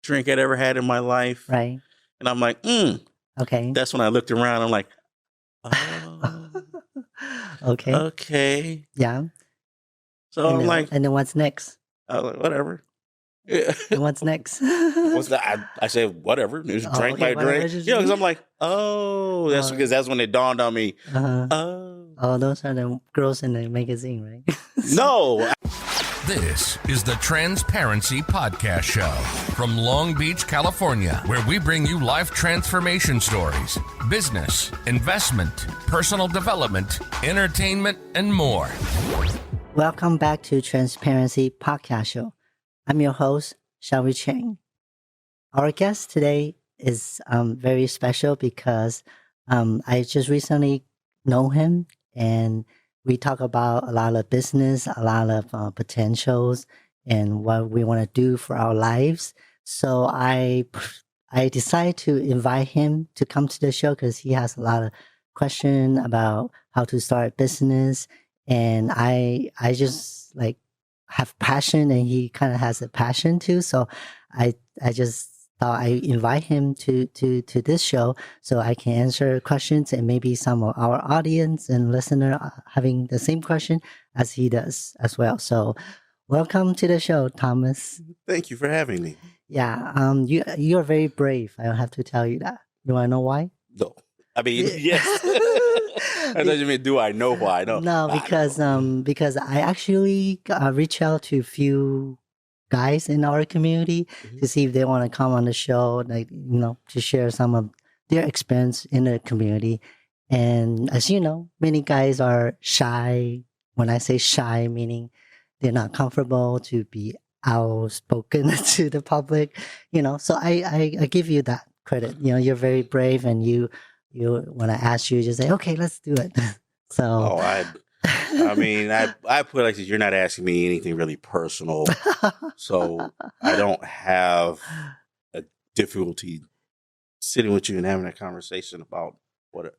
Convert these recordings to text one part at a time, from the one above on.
drink I'd ever had in my life. Right. And I'm like, Okay. That's when I looked around. I'm like, oh, Okay. okay. Yeah. So I'm like, and then what's next? Whatever. Yeah. And what's next? What's that? I said, whatever. Just drink my drink. Yeah, because I'm like, that's because that's when it dawned on me. Oh, those are the girls in the magazine, right? No. This is the Transparency Podcast Show from Long Beach, California, where we bring you life transformation stories, business, investment, personal development, entertainment, and more. Welcome back to Transparency Podcast Show. I'm your host, Shelbe Chang. Our guest today is very special because I just recently know him, and we talk about a lot of business, a lot of potentials, and what we want to do for our lives. So I decided to invite him to come to the show because he has a lot of questions about how to start a business, and I just like have passion, and he kind of has a passion too. So I just thought I invite him to this show so I can answer questions, and maybe some of our audience and listener are having the same question as he does as well. So welcome to the show, Thomas. Thank you for having me. Yeah, you're very brave. I don't have to tell you that. You want to know why? No. I mean, yes. I thought you meant, do I know why? No, because I actually reached out to a few guys in our community to see if they want to come on the show, like, to share some of their experience in the community. And as you know, many guys are shy. When I say shy, meaning they're not comfortable to be outspoken to the public, So I give you that credit. You're very brave, and you when I ask you, just say, okay, let's do it. So. I mean, I put it like this, you're not asking me anything really personal, so I don't have a difficulty sitting with you and having a conversation about what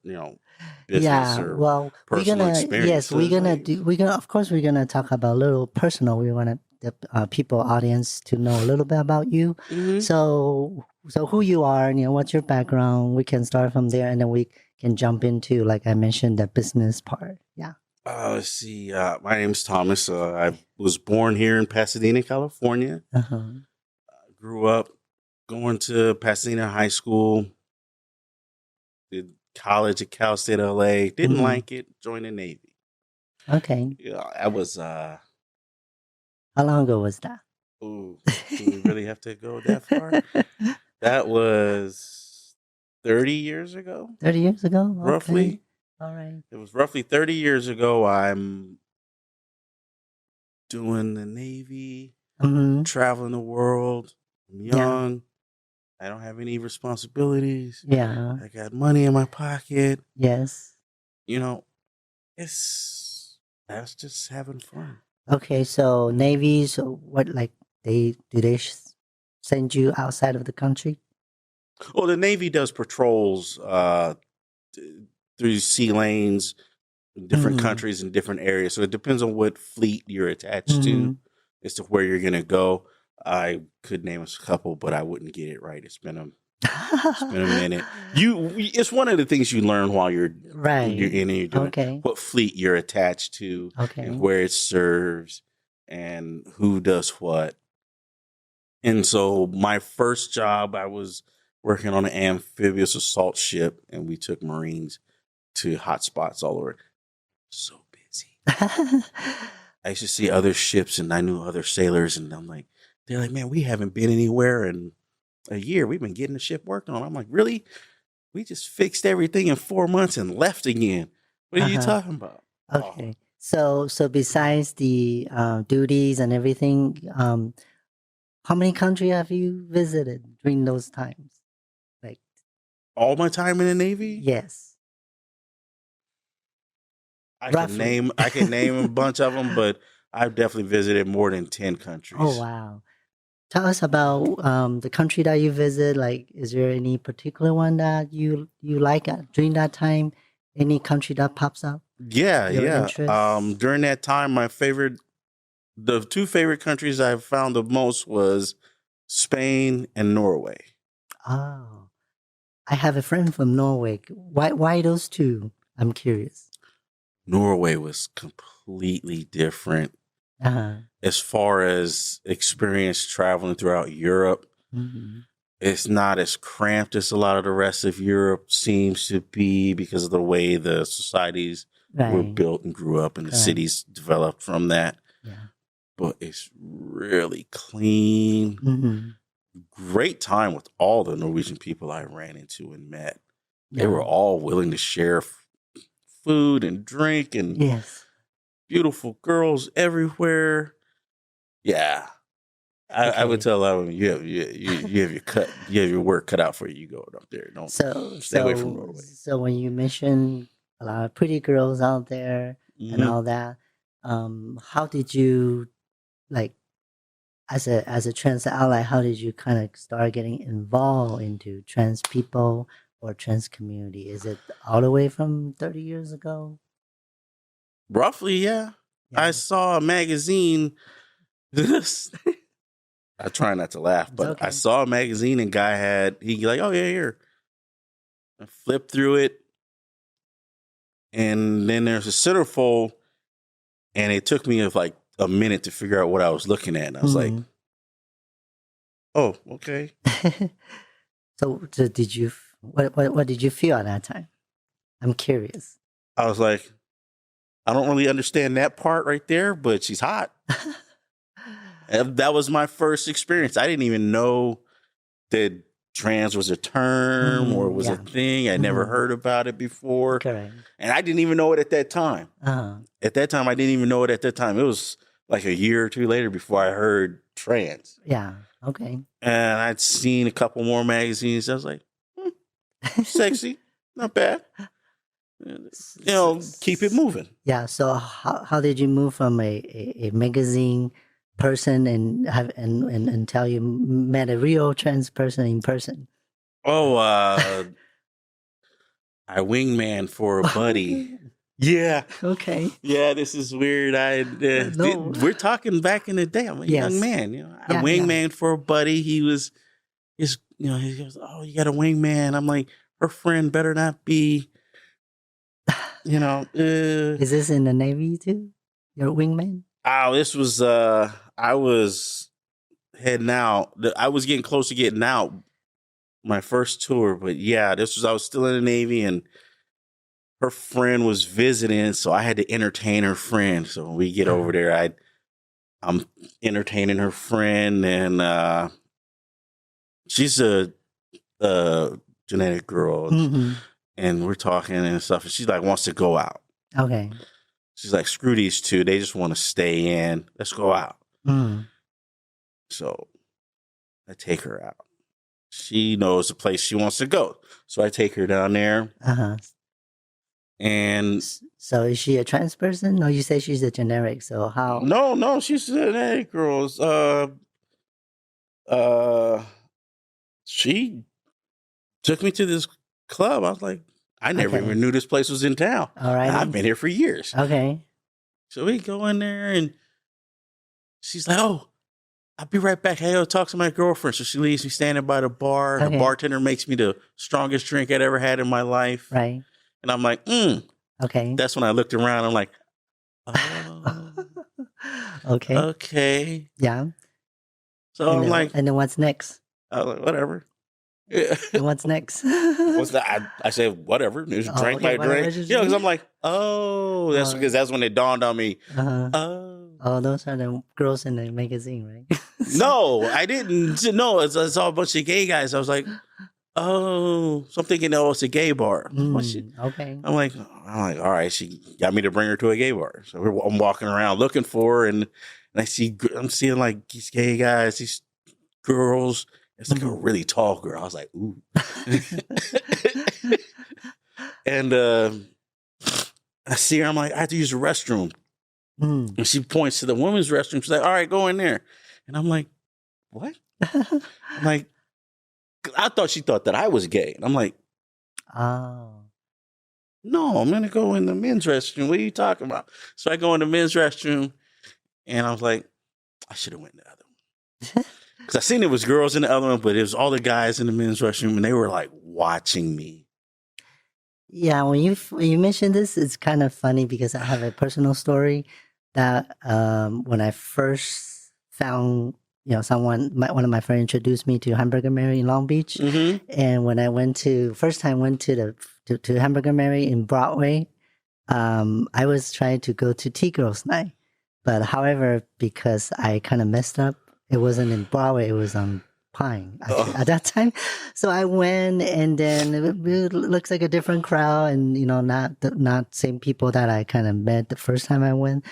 business or personal experience. Yes, of course we're gonna talk about a little personal. We want the people, audience, to know a little bit about you. Mm-hmm. So who you are, what's your background. We can start from there, and then we can jump into, like I mentioned, the business part. Yeah. Let's see. My name's Thomas. I was born here in Pasadena, California. Grew up going to Pasadena High School. Did college at Cal State LA. Didn't like it. Joined the Navy. Okay. Yeah, I was. How long ago was that? Ooh, do we really have to go that far? That was 30 years ago. 30 years ago, roughly. Okay. All right. It was roughly 30 years ago. I'm doing the Navy, traveling the world. I'm young. Yeah. I don't have any responsibilities. Yeah. I got money in my pocket. Yes. That's just having fun. Okay, so Navy, so what, like, do they send you outside of the country? Well, the Navy does patrols through sea lanes in different countries and different areas. So it depends on what fleet you're attached to as to where you're going to go. I could name us a couple, but I wouldn't get it right. It's been a minute. It's one of the things you learn while you're in and you're doing what fleet you're attached to and where it serves and who does what. And so my first job, I was working on an amphibious assault ship, and we took Marines to hot spots all over. So busy. I used to see other ships, and I knew other sailors, and they're like, man, we haven't been anywhere in a year. We've been getting the ship worked on. I'm like, really? We just fixed everything in 4 months and left again. What are you talking about? Okay. So besides the duties and everything, how many countries have you visited during those times? Like all my time in the Navy? Yes. I can name a bunch of them, but I've definitely visited more than 10 countries. Oh, wow. Tell us about the country that you visit. Like, is there any particular one that you like during that time? Any country that pops up? Yeah. During that time, the two favorite countries I found the most was Spain, and Norway. Oh, I have a friend from Norway. Why those two? I'm curious. Norway was completely different Uh-huh. as far as experience traveling throughout Europe. Mm-hmm. It's not as cramped as a lot of the rest of Europe seems to be because of the way the societies were Right. built and grew up and the Correct. cities developed from that. Yeah. But it's really clean. Mm-hmm. Great time with all the Norwegian people I ran into and met. They Yeah. were all willing to share food and drink and Yes. beautiful girls everywhere. Yeah. I would Okay. tell them you have your work cut out for you. You go up there. Don't stay away from Norway. So when you mention a lot of pretty girls out there and Mhm. all that, how did you like as a trans ally? How did you kind of start getting involved into trans people or trans community? Is it all the way from 30 years ago? Roughly, yeah. I Yeah. saw a magazine. I try not to laugh, It's but I okay. saw a magazine and guy he like, oh yeah, here. I flipped through it, and then there's a centerfold, and it took me like a minute to figure out what I was looking at. And I was like, Mhm. oh, okay. So did you what did you feel at that time? I'm curious. I was like, I don't really understand that part right there, but she's hot. And that was my first experience. I didn't even know that trans was a term or was a Yeah. thing. I never heard about it before. Correct. And I didn't even know it at that time. Uh-huh. At that time, I didn't even know it at that time. It was like a year or two later before I heard trans. Yeah. Okay. And I'd seen a couple more magazines. I was like, sexy, not bad. Keep it moving. Yeah. So how did you move from a magazine person and until you met a real trans person in person? Oh, I wingman for a buddy. Yeah. Okay. Yeah, this is weird. No. We're talking back in the day. I'm a Yes. young man. I Yeah, wingman for a buddy. He goes, oh, you got a wingman. I'm like, her friend better not be, Is this in the Navy too? Your wingman? Oh, this was, I was heading out. I was getting close to getting out my first tour. But yeah, I was still in the Navy and her friend was visiting. So I had to entertain her friend. So when we get over there, I'm entertaining her friend and she's a genetic girl. Mm-hmm. And we're talking and stuff. And she like wants to go out. Okay. She's like, screw these two. They just want to stay in. Let's go out. Mm. So I take her out. She knows the place she wants to go. So I take her down there. Uh-huh. And So is she a trans person? No, you say she's a generic. So how? no, she's a genetic girl. She took me to this club. I was like, I never Okay. even knew this place was in town. All right. I've been here for years. Okay. So we go in there and she's like, oh, I'll be right back. Hey, I'll talk to my girlfriend. So she leaves me standing by the bar. Okay. The bartender makes me the strongest drink I'd ever had in my life. Right. And I'm like, Okay. That's when I looked around. I'm like, oh, Okay. okay. Yeah. So I'm then, like, and then what's next? whatever. Yeah. And what's next? What's that? I said, whatever. Just Oh, drink okay, my whatever, drink. just Yeah, because drink. I'm like, oh, that's Oh. because that's when it dawned on me. Uh-huh. Oh. Oh, those are the girls in the magazine, right? No, I didn't. No, I saw a bunch of gay guys. I was like, oh, so I'm thinking, oh, it's a gay bar. Okay. I'm like, all right. She got me to bring her to a gay bar. So I'm walking around looking for her, and I'm seeing like these gay guys, these girls. It's like a really tall girl. I was like, ooh. And I see her. I'm like, I have to use the restroom. Mm. And she points to the women's restroom. She's like, all right, go in there. And I'm like, what? I'm like, I thought she thought that I was gay. And I'm like, Oh. no, I'm going to go in the men's restroom. What are you talking about? So I go in the men's restroom and I was like, I should have went in the other one. Because I seen it was girls in the other one, but it was all the guys in the men's restroom, and they were like watching me. Yeah, when you mentioned this, it's kind of funny because I have a personal story that when I first found, one of my friends introduced me to Hamburger Mary in Long Beach, and when I went to Hamburger Mary in Broadway, I was trying to go to Tea Girls Night, but however, because I kind of messed up, it wasn't in Broadway; it was on Pine at that time. So I went, and then it looks like a different crowd, and not same people that I kind of met the first time I went.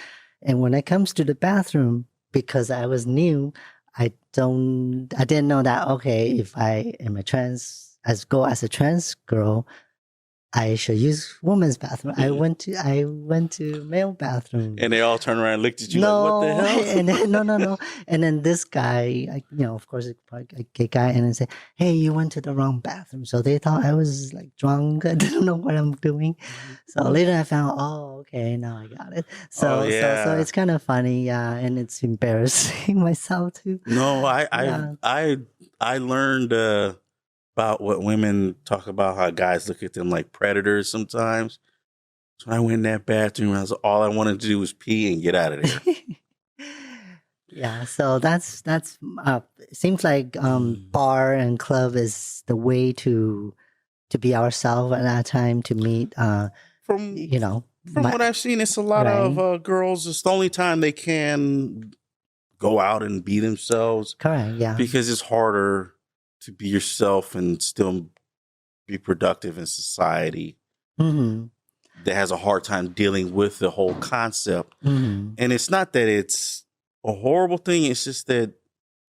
And when it comes to the bathroom, because I was new, I didn't know that. Okay, if I am as a trans girl, I should use women's bathroom. I went to male bathroom. And they all turned around and looked at you like, what the hell? And then, no. And then this guy, of course, a gay guy, and then said, hey, you went to the wrong bathroom. So they thought I was like drunk. I didn't know what I'm doing. So later I found, okay, now I got it. So it's kind of funny, yeah, and it's embarrassing myself too. No, I learned about what women talk about, how guys look at them like predators sometimes. So I went in that bathroom, all I wanted to do was pee and get out of there. Yeah, so that's seems like bar and club is the way to be ourselves at that time, to meet from what I've seen, it's a lot of girls, it's the only time they can go out and be themselves. Correct, yeah. Because it's harder to be yourself and still be productive in society that has a hard time dealing with the whole concept. And it's not that it's a horrible thing. It's just that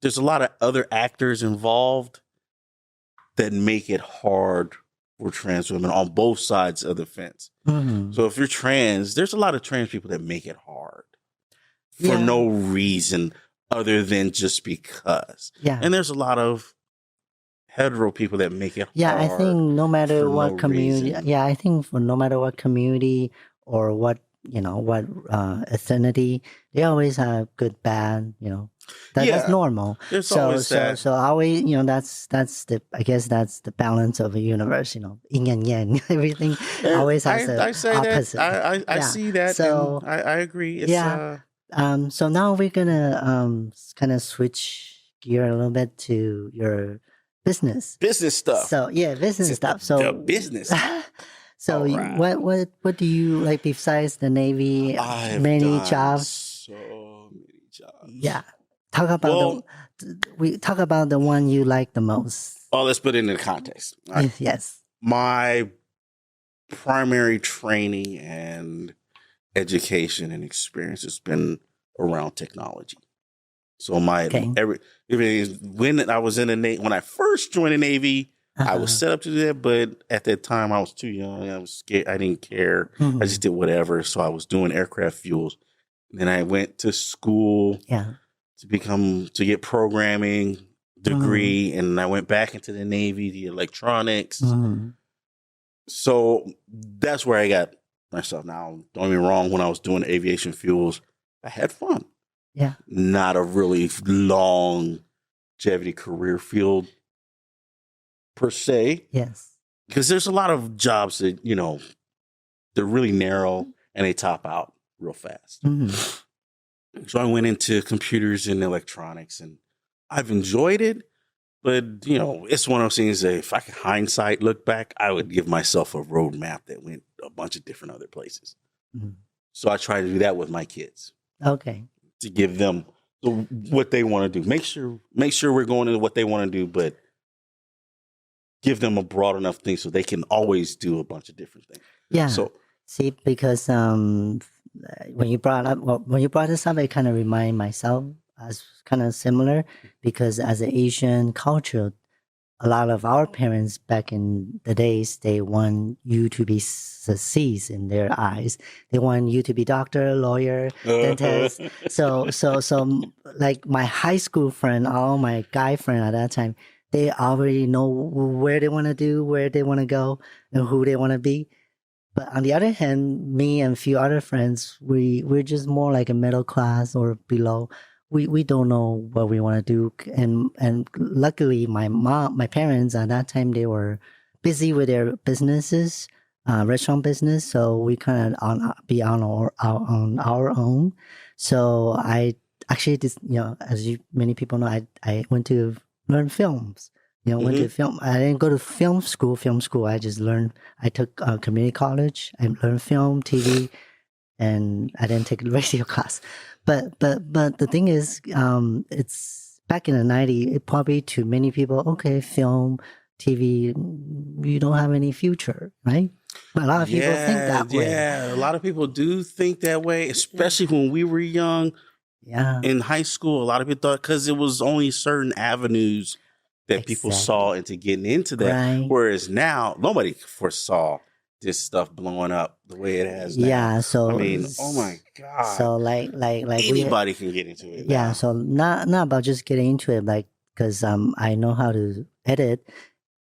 there's a lot of other actors involved that make it hard for trans women on both sides of the fence. So if you're trans, there's a lot of trans people that make it hard for no reason other than just because. Yeah. And there's a lot of hetero people that make it hard. I think no matter what community, no matter what community or what ethnicity, they always have good, bad. That's normal. There's always that. So always, that's the balance of the universe. Yin and yang, everything always has the opposite. I see that. So I agree. It's, so now we're gonna kind of switch gear a little bit to your business stuff. So business stuff. So the business. So what do you like besides the Navy? Many jobs. So many jobs. Yeah. Talk about the one you like the most. Oh, let's put it into context. Yes. My primary training and education and experience has been around technology. So when I was in the Navy, when I first joined the Navy, I was set up to do that, but at that time I was too young. I was scared. I didn't care. I just did whatever. So I was doing aircraft fuels. And then I went to school to get programming degree, and I went back into the Navy, the electronics. So that's where I got myself. Now, don't get me wrong, when I was doing aviation fuels, I had fun. Yeah. Not a really longevity career field per se. Yes. Because there's a lot of jobs that, they're really narrow and they top out real fast. So I went into computers and electronics, and I've enjoyed it. But, it's one of those things that if I could hindsight look back, I would give myself a roadmap that went a bunch of different other places. So I try to do that with my kids. Okay. To give them what they want to do. Make sure we're going into what they want to do, but give them a broad enough thing so they can always do a bunch of different things. Yeah. So see, because when you brought this up, it kind of remind myself as kind of similar, because as an Asian culture, a lot of our parents back in the days, they want you to be succeed in their eyes. They want you to be doctor, lawyer, dentist. So like my high school friend, all my guy friend at that time, they already know where they want to do, where they want to go, and who they want to be. But on the other hand, me and a few other friends, we're just more like a middle class or below. we don't know what we want to do, and luckily my parents at that time, they were busy with their businesses, restaurant business, so we kind of on our own. So I actually just, as many people know, I went to learn films. Went to film. I didn't go to film school. I just learned. I took community college. I learned film, TV, and I didn't take a radio class. But the thing is, it's back in the 90s. It probably to many people, okay, film, TV, you don't have any future, right? But a lot of people think that way. Yeah, a lot of people do think that way, especially when we were young. Yeah. In high school, a lot of people thought because it was only certain avenues that people saw into getting into that. Right. Whereas now, nobody foresaw this stuff blowing up the way it has now. Yeah, so I mean, oh my God. So like anybody can get into it. Yeah, now. so not about just getting into it, like, because I know how to edit.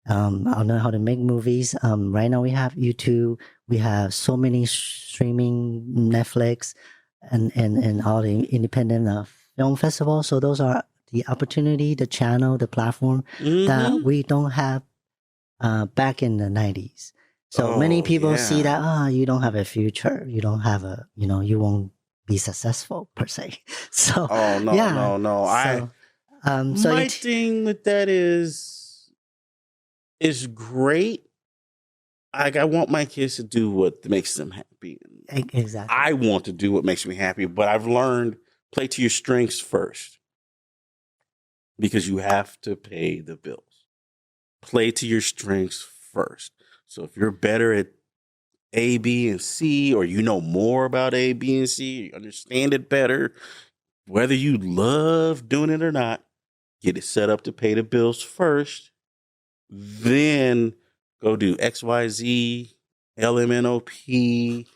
I know how to make movies. Right now we have YouTube. We have so many streaming, Netflix, and all the independent film festivals. So those are the opportunity, the channel, the platform that we don't have back in the 90s. So many people see that, you don't have a future. You don't have you won't be successful per se. So, no. My thing with that is great. Like, I want my kids to do what makes them happy. Exactly. I want to do what makes me happy, but I've learned play to your strengths first because you have to pay the bills. Play to your strengths first. So if you're better at A, B, and C, or you know more about A, B, and C, you understand it better, whether you love doing it or not, get it set up to pay the bills first. Then go do X, Y, Z, LMNOP,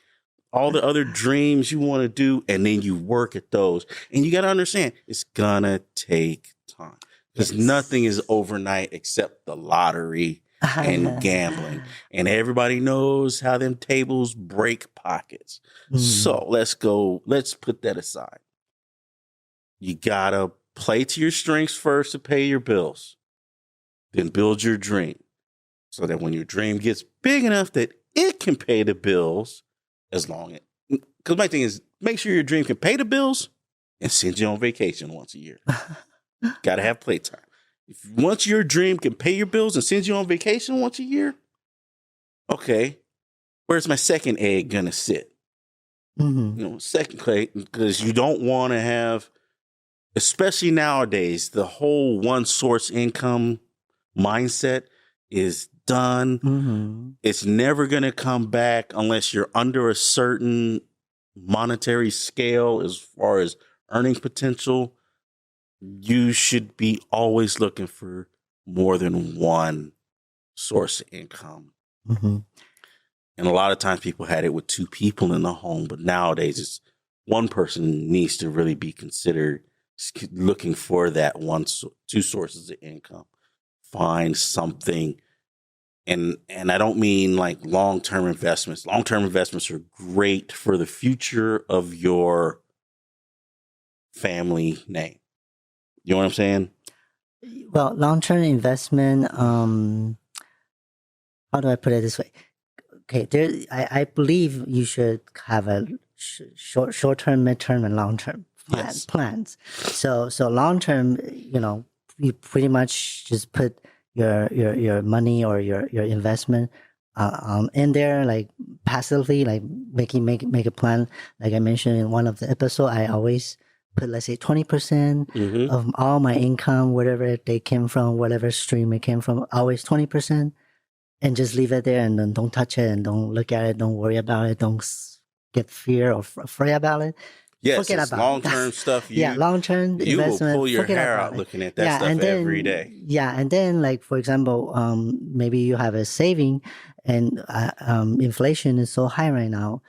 all the other dreams you want to do, and then you work at those. And you got to understand, it's going to take time because nothing is overnight except the lottery and gambling. And everybody knows how them tables break pockets. So let's put that aside. You got to play to your strengths first to pay your bills. Then build your dream so that when your dream gets big enough that it can pay the bills, because my thing is, make sure your dream can pay the bills and send you on vacation once a year. Got to have playtime. Once your dream can pay your bills and send you on vacation once a year, okay, where's my second egg gonna sit? Second egg, because you don't want to have, especially nowadays, the whole one source income mindset is done. It's never gonna come back unless you're under a certain monetary scale as far as earning potential. You should be always looking for more than one source of income. And a lot of times people had it with two people in the home, but nowadays it's one person needs to really be considered looking for that two sources of income. Find something. And I don't mean like long-term investments. Long-term investments are great for the future of your family name. You know what I'm saying? Well, long-term investment, how do I put it this way? Okay, I believe you should have a short-term, mid-term, and long-term plans. So long-term, you pretty much just put your money or your investment in there, like passively, like make a plan. Like I mentioned in one of the episodes, I always put, let's say, 20% of all my income, whatever they came from, whatever stream it came from, always 20%, and just leave it there and then don't touch it and don't look at it, don't worry about it, don't get fear or afraid about it. Yes, it's long-term stuff. Long-term you investment. You will pull your hair out looking at that stuff every day. Yeah, and then, like, for example, maybe you have a saving, and inflation is so high right now.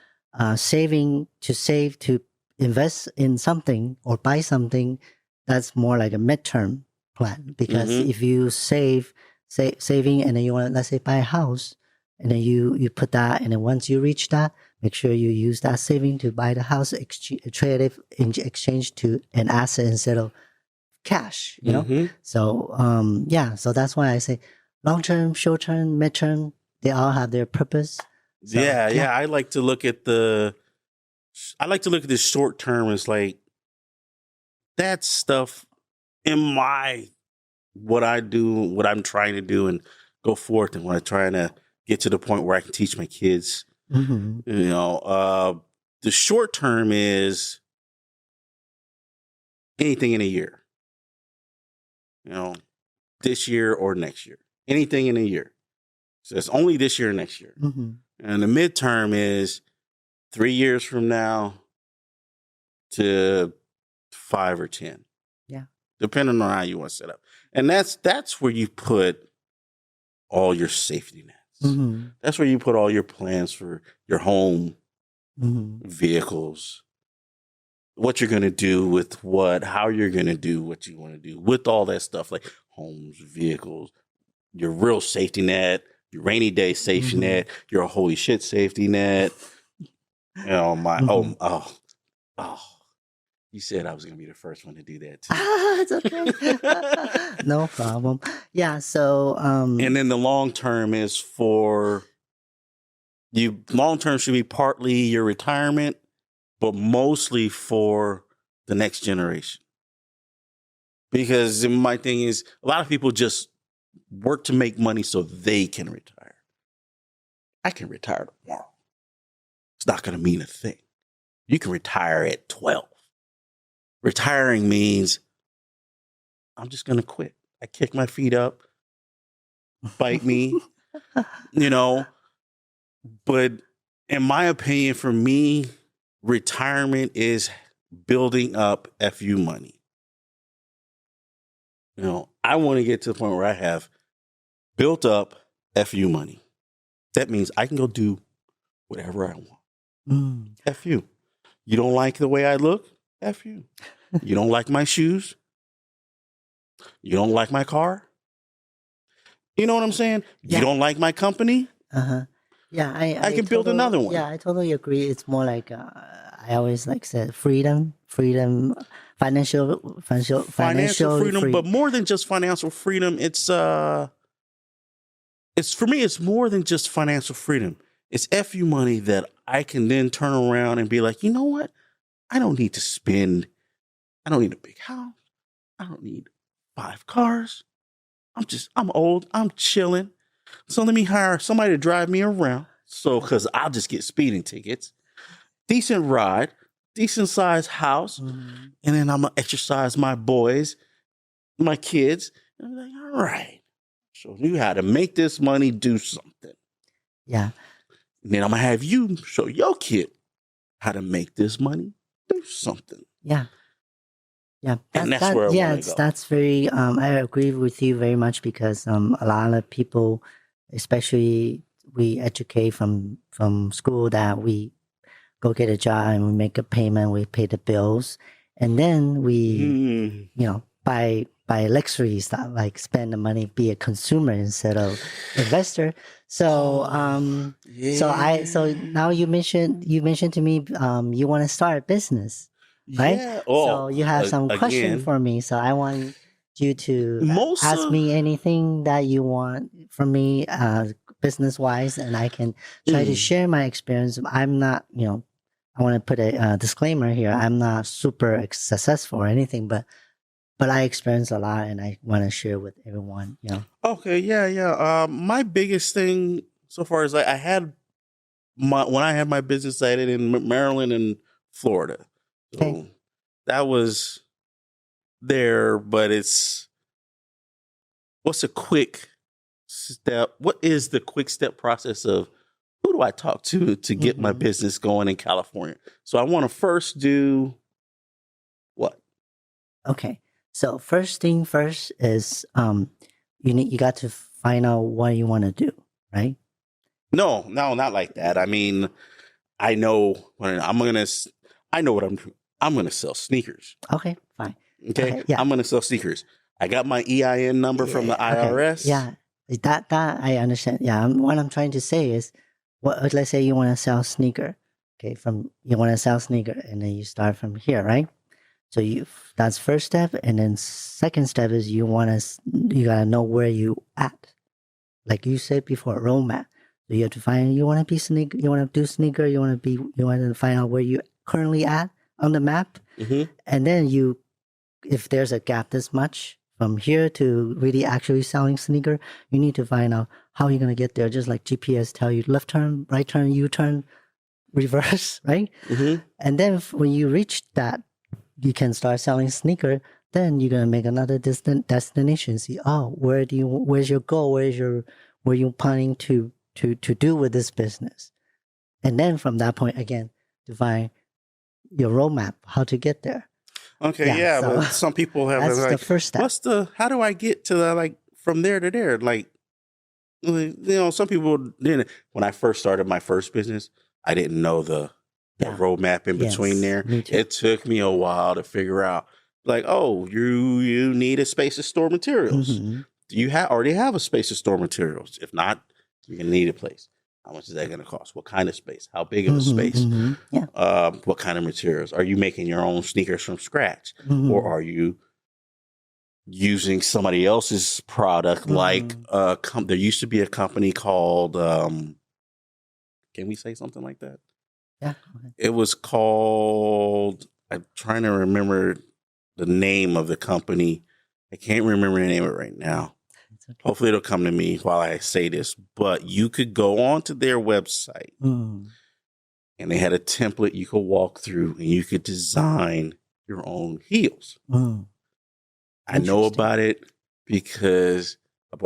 Saving to invest in something or buy something, that's more like a midterm plan. Because if you saving and then you want to, let's say, buy a house, and then you put that, and then once you reach that, make sure you use that saving to buy the house, trade it in exchange to an asset instead of cash, you know? Mhm. So, so that's why I say long term, short term, mid term, they all have their purpose. So, yeah. I like to look at the short term as like that stuff in what I do, what I'm trying to do and go forth, and when I'm trying to get to the point where I can teach my kids. Mhm. You know, the short term is anything in a year. You know, this year or next year. Anything in a year. So it's only this year or next year. Mhm. And the midterm is 3 years from now to 5 or 10. Yeah. Depending on how you want to set up. And that's where you put all your safety nets. Mhm. That's where you put all your plans for your home, Mhm. vehicles, what you're going to do with what, how you're going to do what you want to do with all that stuff, like homes, vehicles, your real safety net, your rainy day safety Mhm. net, your holy shit safety net. You know, Mhm. oh, you said I was going to be the first one to do that too. It's okay. No problem. Yeah. So, And then the long term is for you. Long term should be partly your retirement, but mostly for the next generation. Because my thing is, a lot of people just work to make money so they can retire. I can retire tomorrow. It's not going to mean a thing. You can retire at 12. Retiring means I'm just going to quit. I kick my feet up, bite me, you know. But in my opinion, for me, retirement is building up FU money. You know, I want to get to the point where I have built up FU money. That means I can go do whatever I want. Mm. FU. You don't like the way I look? FU. You don't like my shoes? You don't like my car? You know what I'm saying? Yeah. You don't like my company? Uh-huh. Yeah, I can build another one. Yeah, I totally agree. It's more like I always like said freedom, financial freedom, free. but more than just financial freedom, it's for me, it's more than just financial freedom. It's FU money that I can then turn around and be like, you know what? I don't need a big house. I don't need 5 cars. I'm old. I'm chilling. So let me hire somebody to drive me around. So, cause I'll just get speeding tickets, decent ride, decent sized house. Mhm. And then I'm going to exercise my boys, my kids. And I'm like, all right, show you how to make this money do something. Yeah. And then I'm going to have you show your kid how to make this money do something. Yeah. Yeah. And that's where I want to go. That's very, I agree with you very much because a lot of people, especially we educate from school that we go get a job and we make a payment, we pay the bills, and then we, buy luxury stuff, like spend the money, be a consumer instead of investor. So, so now you mentioned to me, you want to start a business, right? Yeah. So you have some question again, for me. So I want you to Most ask of- me anything that you want from me, business wise, and I can try to share my experience. I'm not, I want to put a disclaimer here. I'm not super successful or anything, but I experience a lot, and I want to share with everyone. Okay. Yeah. My biggest thing so far is like when I had my business, I did in Maryland and Florida. So Okay. that was there, but what's a quick step? What is the quick step process of who do I talk to get my business going in California? So I want to first do what? Okay. So first thing first is you got to find out what you want to do, right? No, not like that. I mean, I know what I'm doing. I'm gonna sell sneakers. Okay, fine. Okay, yeah. I'm gonna sell sneakers. I got my EIN number from the IRS. Okay. Yeah, that I understand. Yeah, what I'm trying to say is, let's say you want to sell sneaker. Okay, from you want to sell sneaker, and then you start from here, right? So that's first step, and then second step is you gotta know where you at. Like you said before, roadmap. So you have to find you want to be sneaker, you want to do sneaker, you want to find out where you currently at on the map, and then if there's a gap this much from here to really actually selling sneaker, you need to find out how you're gonna get there. Just like GPS tell you left turn, right turn, U turn, reverse, right? And then when you reach that, you can start selling sneaker. Then you're gonna make another destination. See, where's your goal? Where you planning to do with this business? And then from that point again, define your roadmap, how to get there. Okay, yeah, so but some people have that's like, the first step. how do I get to the, like, from there to there? Like, you know, some people didn't. When I first started my first business, I didn't know the roadmap in between there. Me too. It took me a while to figure out, like, oh, you need a space to store materials. Do you already have a space to store materials? If not, you're gonna need a place. How much is that going to cost? What kind of space? How big of a space? Yeah. What kind of materials? Are you making your own sneakers from scratch? Or are you using somebody else's product? Like there used to be a company called, can we say something like that? Yeah. Okay. It was called, I'm trying to remember the name of the company. I can't remember the name of it right now. Okay. Hopefully it'll come to me while I say this, but you could go onto their website and they had a template you could walk through and you could design your own heels. I know about it because I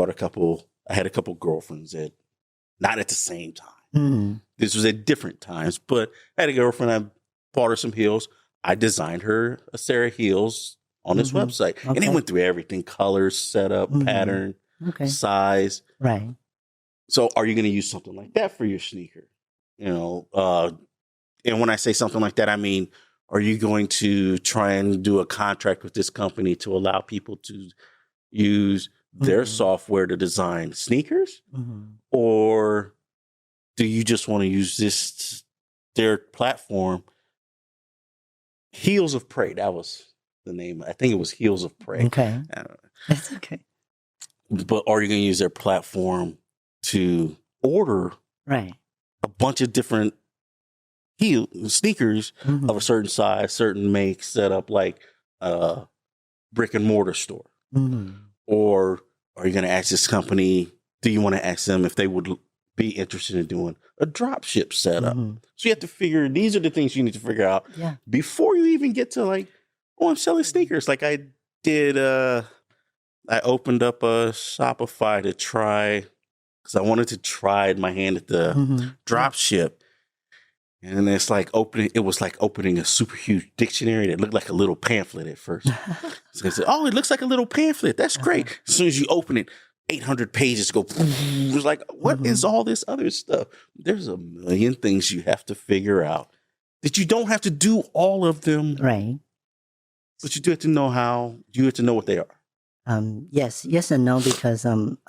had a couple girlfriends not at the same time. This was at different times, but I had a girlfriend, I bought her some heels. I designed her a Sarah heels on this website. Okay. And they went through everything, colors, setup, pattern, size. Right. So are you going to use something like that for your sneaker? You know, and when I say something like that, I mean, are you going to try and do a contract with this company to allow people to use their software to design sneakers? Or do you just want to use their platform? Heels of Prey, that was the name. I think it was Heels of Prey. Okay. That's okay. But are you going to use their platform to order a bunch of different sneakers of a certain size, certain make, set up like a brick-and-mortar store? Or are you going to ask this company, do you want to ask them if they would be interested in doing a drop ship setup? So you have to figure, these are the things you need to figure out before you even get to like, oh, I'm selling sneakers. Like I did, I opened up a Shopify to try, because I wanted to try my hand at the drop ship. And it's like it was like opening a super huge dictionary that looked like a little pamphlet at first. So I said, oh, it looks like a little pamphlet. That's great. As soon as you open it, 800 pages go. It was like, what is all this other stuff? There's a million things you have to figure out that you don't have to do all of them. Right. But you do have to know what they are. Yes and no, because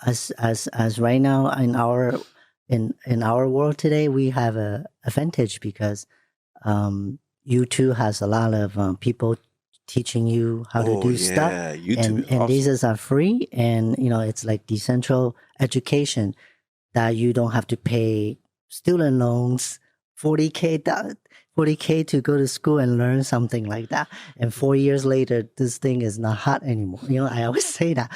as right now in our world today, we have a advantage because YouTube has a lot of people teaching you how to do stuff. YouTube and these are free, and it's like decentral education that you don't have to pay student loans, $40K to go to school and learn something like that. And 4 years later, this thing is not hot anymore. I always say that.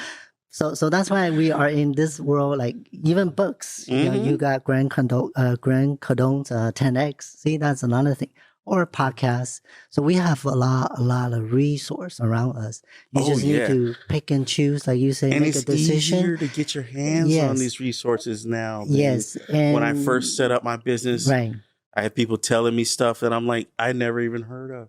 So that's why we are in this world, like even books. You got Grant Cardone's 10X. See, that's another thing. Or podcasts. So we have a lot of resource around us. You just need to pick and choose, like you say, and make a decision. It's easier to get your hands on these resources now. Yes. And when I first set up my business, I had people telling me stuff that I'm like, I never even heard of.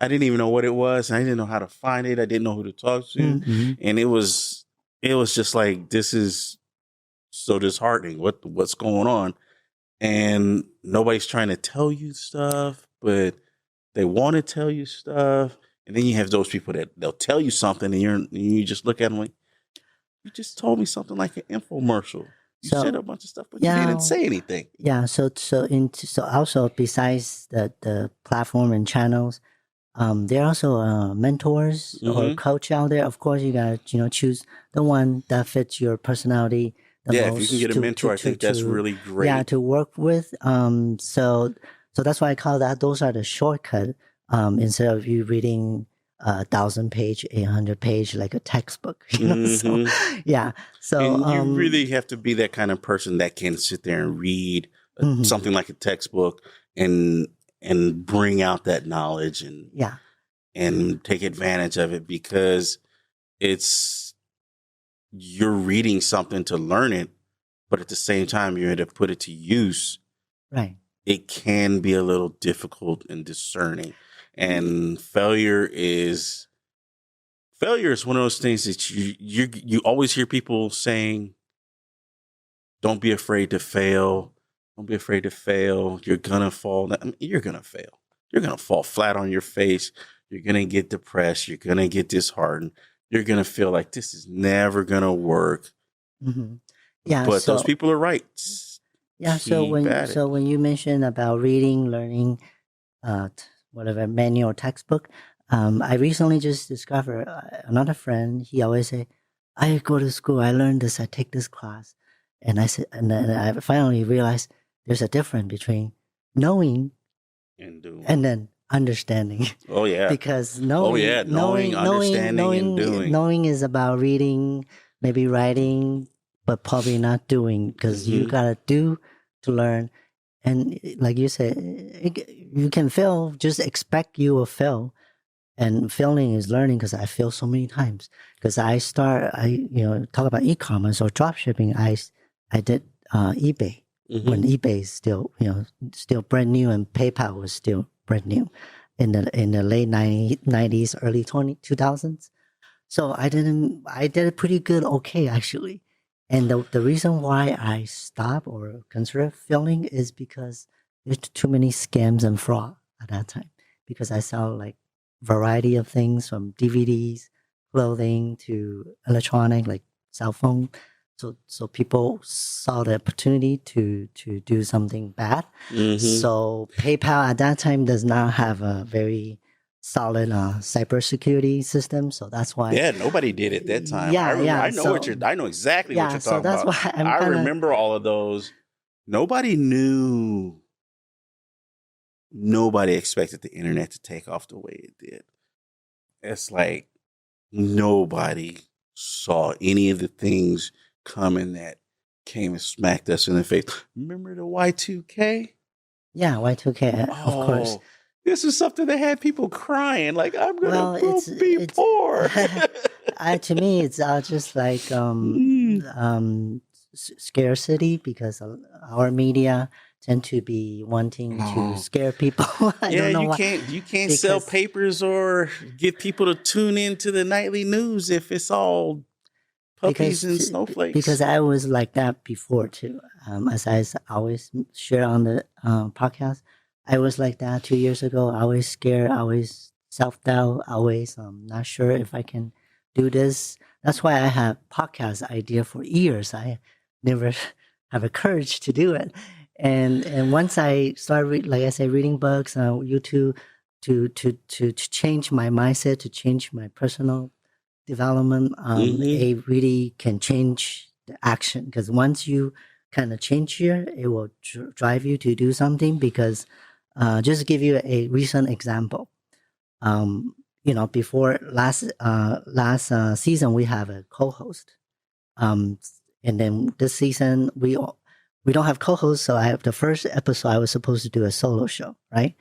I didn't even know what it was. I didn't know how to find it. I didn't know who to talk to. And it was just like, this is so disheartening. What's going on? And nobody's trying to tell you stuff, but they want to tell you stuff. And then you have those people that they'll tell you something and you just look at them like, you just told me something like an infomercial. You So said a bunch of stuff, but you didn't say anything. Yeah. So also besides the platform and channels, there are also mentors or coach out there. Of course, you gotta choose the one that fits your personality the most. If you can get a mentor, I think that's really great. Yeah, to work with. So that's why I call that. Those are the shortcut. Instead of you reading 1,000-page, 800-page like a textbook. So yeah. So and you really have to be that kind of person that can sit there and read something like a textbook and bring out that knowledge and take advantage of it, because you're reading something to learn it, but at the same time you're to put it to use. Right. It can be a little difficult and discerning, and failure is one of those things that you always hear people saying, "Don't be afraid to fail. Don't be afraid to fail. You're gonna fall. I mean, you're gonna fail. You're gonna fall flat on your face. You're gonna get depressed. You're gonna get disheartened. You're gonna feel like this is never gonna work." Yeah, but those people are right. Yeah. So when you mentioned about reading, learning, whatever manual or textbook, I recently just discovered another friend. He always say, "I go to school. I learned this. I take this class." And I said, and then I finally realized there's a difference between knowing and doing, and then understanding. Oh yeah, because knowing, understanding, and doing. Knowing is about reading, maybe writing, but probably not doing, because you gotta do to learn. And like you said, you can fail. Just expect you will fail. And failing is learning, because I failed so many times. Because I talk about e-commerce or drop shipping. I did eBay when eBay is still brand new, and PayPal was still brand new in the late 90s, early 2000s. So I did it pretty good, okay, actually. And the reason why I stopped or consider failing is because there's too many scams and fraud at that time. Because I saw like variety of things, from DVDs, clothing, to electronic like cell phone. So people saw the opportunity to do something bad. So PayPal at that time does not have a very solid cybersecurity system. So that's why. Yeah, nobody did at that time. I know exactly what you're talking that's about. Why I remember all of those. Nobody knew. Nobody expected the internet to take off the way it did. It's like nobody saw any of the things coming that came and smacked us in the face. Remember the Y2K? Yeah, Y2K, of course. This is something that had people crying, like, I'm going to be poor. To me, it's just like scarcity, because our media tend to be wanting to scare people. I don't know why. You can't sell papers or get people to tune into the nightly news if it's all puppies and snowflakes. Because I was like that before too. As I always share on the podcast, I was like that 2 years ago. Always scared, always self-doubt, always not sure if I can do this. That's why I have podcast idea for years. I never have a courage to do it. And once I started, like I said, reading books, YouTube, to change my mindset, to change my personal development, it really can change the action. Because once you kind of change here, it will drive you to do something. Because just to give you a recent example, before last season we have a co-host, and then this season we don't have co-hosts. So I have the first episode I was supposed to do a solo show, right?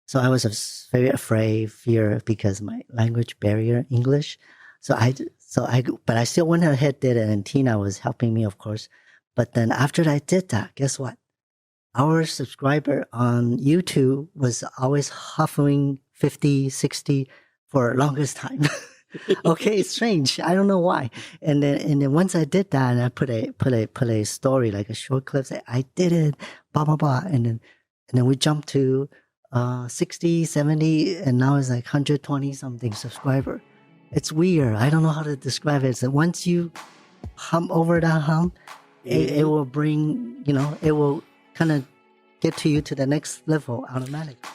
So I was very afraid, fear, because my language barrier, English. But I still went ahead, did it, and Tina was helping me, of course. But then after I did that, guess what? Our subscriber on YouTube was always hovering 50, 60 for the longest time. Okay, it's strange. I don't know why. And then once I did that, and I put a story, like a short clip, say I did it, blah blah blah, and then we jumped to 60, 70, and now it's like 120 something subscriber. It's weird. I don't know how to describe it. So once you hum over that hump, it will bring, it will kind of get to you to the next level automatically.